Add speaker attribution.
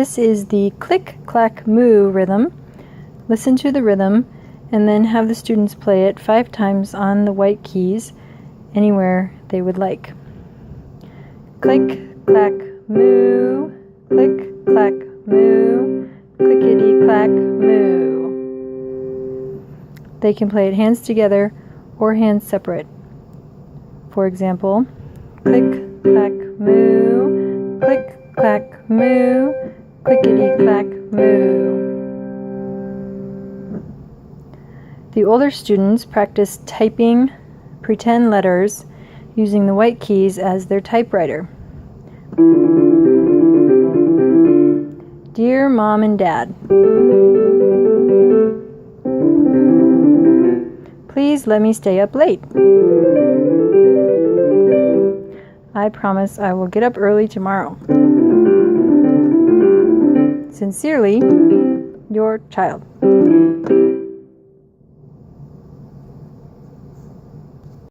Speaker 1: This is the click, clack, moo rhythm. Listen to the rhythm and then have the students play it 5 times on the white keys anywhere they would like. Click, clack, moo, click, clack, moo, clickety, clack, moo. They can play it hands together or hands separate. For example, click, clack, moo, click, clack, moo, clickety, clack, moo. The older students practice typing pretend letters using the white keys as their typewriter. Dear Mom and Dad, please let me stay up late. I promise I will get up early tomorrow. Sincerely, your child.